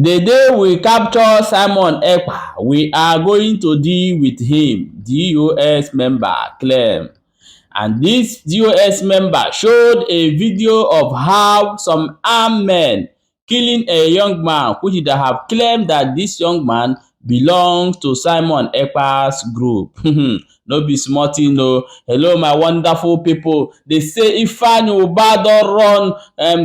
The day we capture Simon Ekpa, we are going to deal with him, DOS member claimed. And this DOS member showed a video of how some armed men killing a young man, which they have claimed that this young man belongs to Simon Ekpa's group. No be small thing, no. Hello, my wonderful people. They say Ifeanyi Ubah don run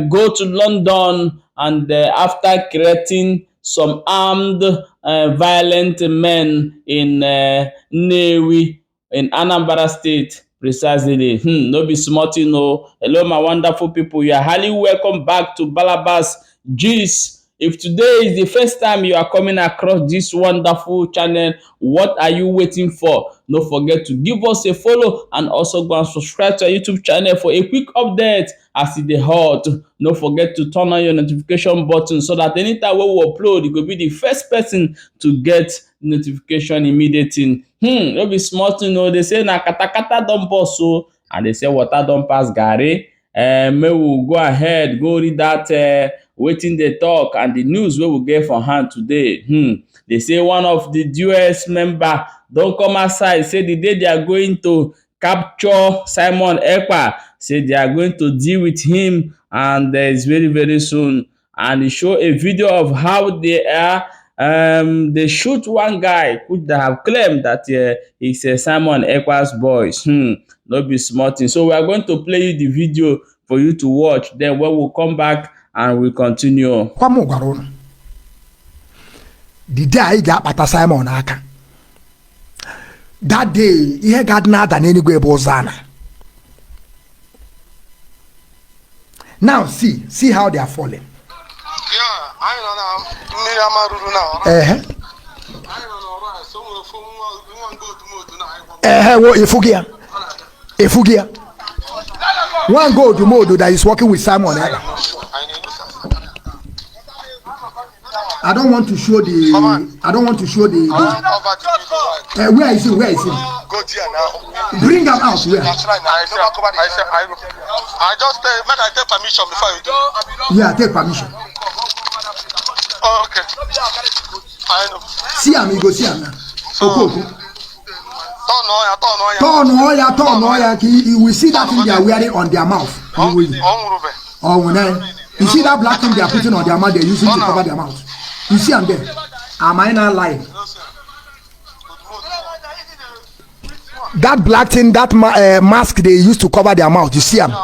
go to London and after creating some armed violent men in Nnewi in Anambra State. Precisely. No be small thing, no. Hello, my wonderful people. You are highly welcome back to Balabas Gist. If today is the first time you are coming across this wonderful channel, what are you waiting for? Don't forget to give us a follow and also go and subscribe to our YouTube channel for a quick update as it is hot. Don't forget to turn on your notification button so that anytime we will upload, you could be the first person to get notification immediately. No be small thing, no. They say na katakata don burst so, and they say water don pass garri. May we go ahead, go read that wetin dey talk and the news wey we get for hand today. They say one of the US member don come outside say the day they are going to capture Simon Ekpa, say they are going to deal with him and it's very very soon. And he show a video of how they are they shoot one guy which they have claimed that he's Simon Ekpa's boys. No be small thing. So we are going to play you the video for you to watch. Then when we come back and we continue. The day I got Pata Simon Aka. That day, he had got not than any way Bozana. Now see how they are falling. Yeah, I what Ifugia. One go to mode that is working with Simon. I don't want to show the. Where is he? Where is he? Go there now. Bring him out. Where? I just make I take permission before you do. Yeah, take permission. Oh, okay. I know. See him, you go see him now. Turn on. You will see that thing they are wearing on their mouth. You see that black thing they are putting on their mouth, they're using to cover their mouth. You see them there. Am I not lying? That black thing, that mask they used to cover their mouth, you see them.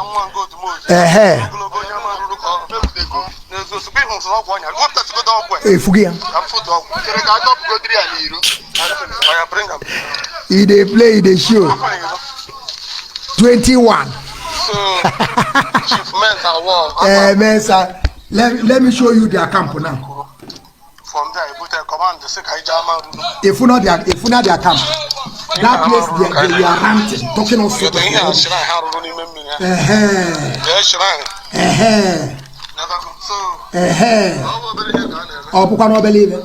They play the show. 21. Let me show you their camp now. From there, you put a command. If you not their camp, that place they are ranting, talking of sort of. Oh, you cannot believe it.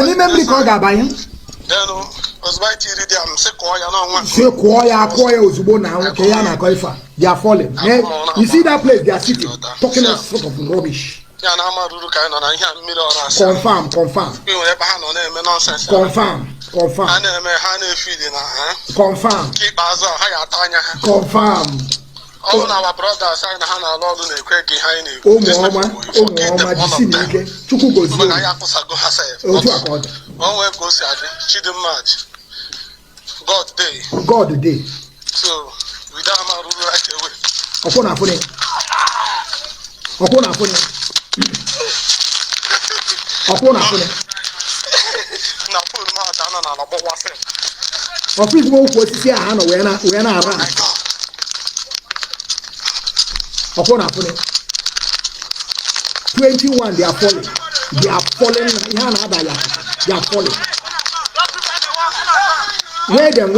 Remember the call by him? They are falling. You see that place they are sitting, talking of sort of rubbish. Confirm. Our brothers and God day. So we don't have right away. Upon 21, they are falling. They are falling. Wait them.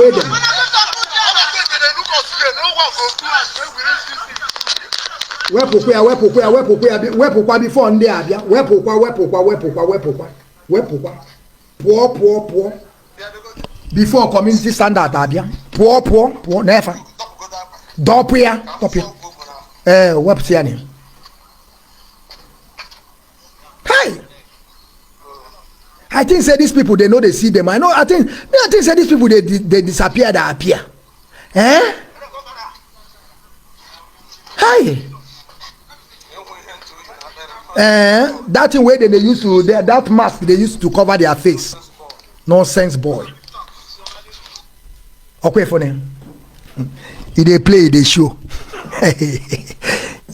Where before there? Poor. Before community standard, poor, never. Dopia. What's your name? I think say these people they know they see them. I think say these people they disappear, they appear. Eh? Hi. That thing where they used to that mask they used to cover their face. Nonsense boy. Okay for them. They play, they show.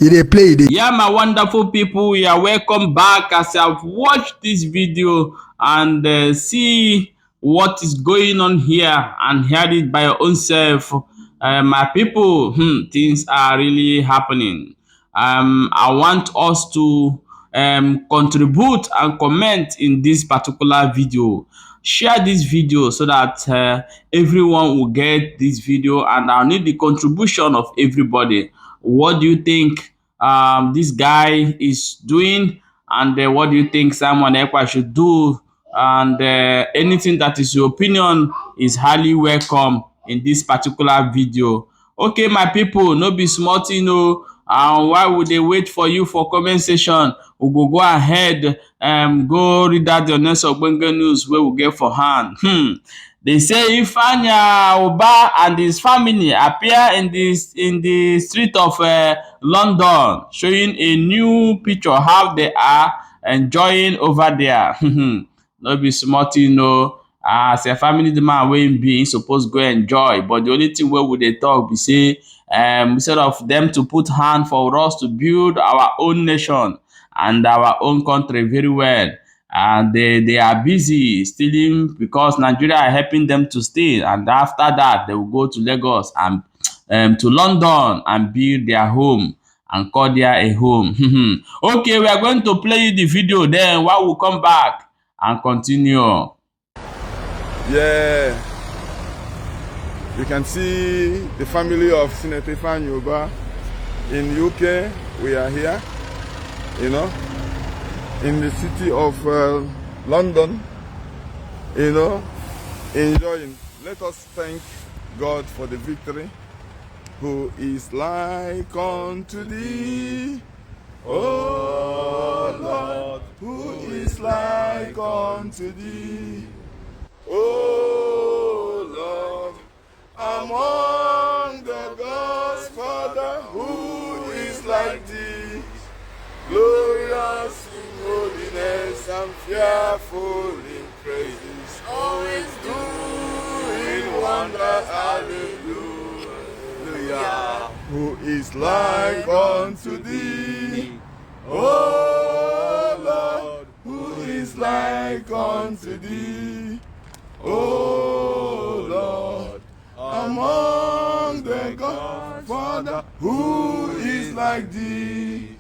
They play, they. Yeah, my wonderful people, you are welcome back as I've watched this video and see what is going on here and hear it by your own self. My people, things are really happening. I want us to contribute and comment in this particular video. Share this video so that everyone will get this video, and I'll need the contribution of everybody. What do you think this guy is doing, and what do you think Simon Ekpa should do? And anything that is your opinion is highly welcome in this particular video. Okay, my people, no be small thing, no. Why would they wait for you for comment section? We will go ahead and go read out the next Ogbonge news where we get for hand. They say Ifeanyi Ubah and his family appear in the street of London, showing a new picture how they are enjoying over there. No be small thing, no. As a family, the man wey be supposed go enjoy, but the only thing wey we dey talk be say instead of them to put hand for us to build our own nation and our own country very well, and they are busy stealing because Nigeria are helping them to steal, and after that they will go to Lagos and to London and build their home and call there a home. Okay, we are going to play you the video, then while we come back and continue. Yeah, you can see the family of Senator Ifeanyi Ubah in UK. We are here, you know, in the city of London, you know, enjoying. Let us thank God for the victory. Who is like unto thee, O Lord? Who is like unto thee? Oh Lord, among the gods, Father, who is like thee? Glorious in holiness and fearful in praises, always doing wonders, hallelujah. Who is like unto thee? Oh Lord, who is like unto thee? Oh Lord, among the gods, Father, who is like thee?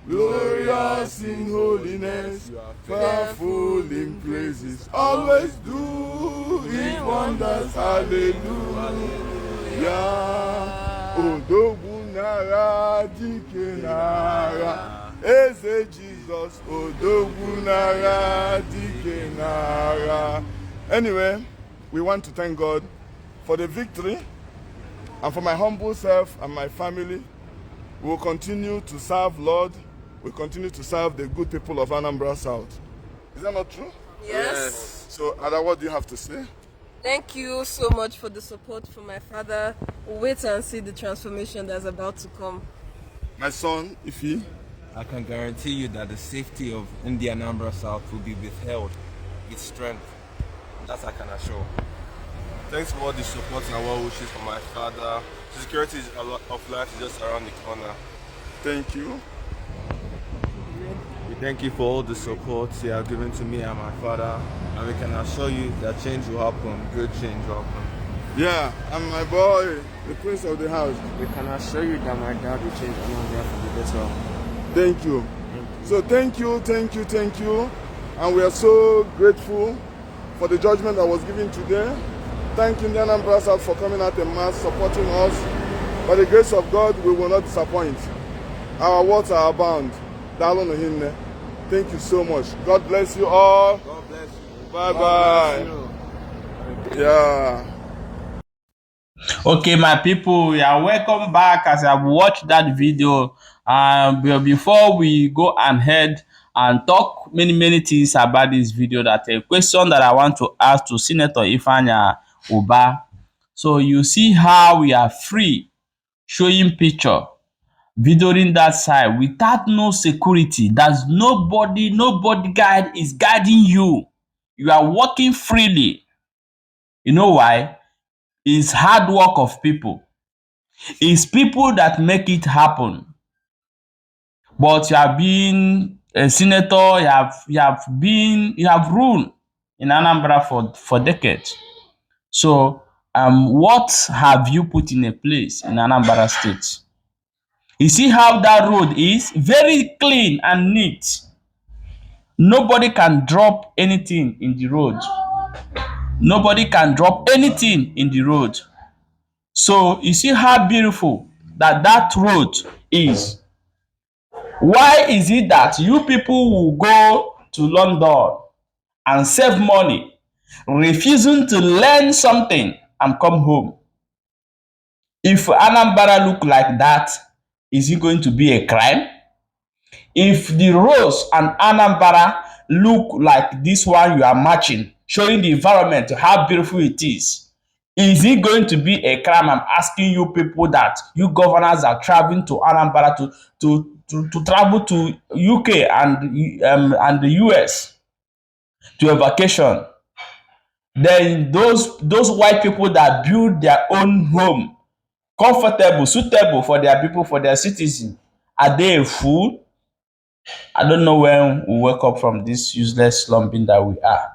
Glorious in holiness, fearful in praises, always doing wonders, hallelujah. Odogunara dikenara, Eze Jesus, Odogunara dikenara. Anyway, we want to thank God for the victory, and for my humble self and my family. We will continue to serve Lord. We continue to serve the good people of Anambra South. Is that not true? Yes. So, Ada, what do you have to say? Thank you so much for the support for my father. We'll wait and see the transformation that's about to come. My son, Ife. I can guarantee you that the safety of Indian Anambra South will be withheld with strength. That I can assure. Thanks for all the support and well wishes for my father. Security of life is just around the corner. Thank you. We thank you for all the support you have given to me and my father, and we can assure you that change will happen, good change will happen. Yeah, and my boy, the prince of the house. We can assure you that my dad will change Anambra for the better. Thank you. So thank you, and we are so grateful for the judgment that was given today. Thank you, Indian Anambra South, for coming out en masse, supporting us. By the grace of God, we will not disappoint. Our words are abound. Thank you so much. God bless you all. God bless you. Bye-bye. Yeah. Okay, my people, you are welcome back as I've watched that video Before we go ahead and talk many things about this video, that a question that I want to ask to Senator Ifeanyi Ubah. So you see how we are free showing picture, videoing that side without no security. There's nobody, no bodyguard is guarding you. You are walking freely. You know why? It's hard work of people. It's people that make it happen. But you have been a senator, you have ruled in Anambra for decades. So what have you put in a place in Anambra State? You see how that road is very clean and neat. Nobody can drop anything in the road. Nobody can drop anything in the road. So you see how beautiful that road is. Why is it that you people will go to London and save money, refusing to learn something and come home? If Anambra look like that, is it going to be a crime? If the roads and Anambra look like this one you are matching, showing the environment how beautiful it is it going to be a crime? I'm asking you people, that you governors are traveling to Anambra to travel to UK and the US to a vacation. Then those white people that build their own home, comfortable, suitable for their people, for their citizens, are they a fool? I don't know when we wake up from this useless slumbing that we are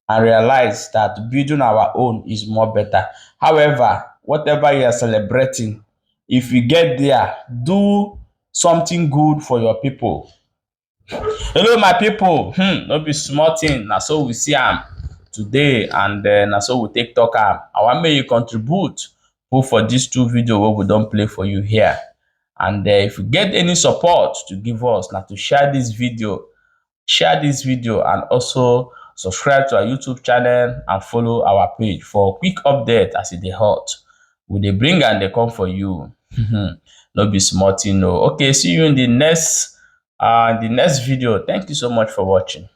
and realize that building our own is more better. However, whatever you are celebrating, if you get there, do something good for your people. Hello, my people. No be small thing. Na so we see am today, and na so we take talk am. I want make you contribute put for these two videos wey we don play for you here. And if you get any support to give us, na to share this video, and also subscribe to our YouTube channel and follow our page for quick update as e dey hot. We dey bring and dey come for you. No be small thing o. Okay, see you in the next video. Thank you so much for watching.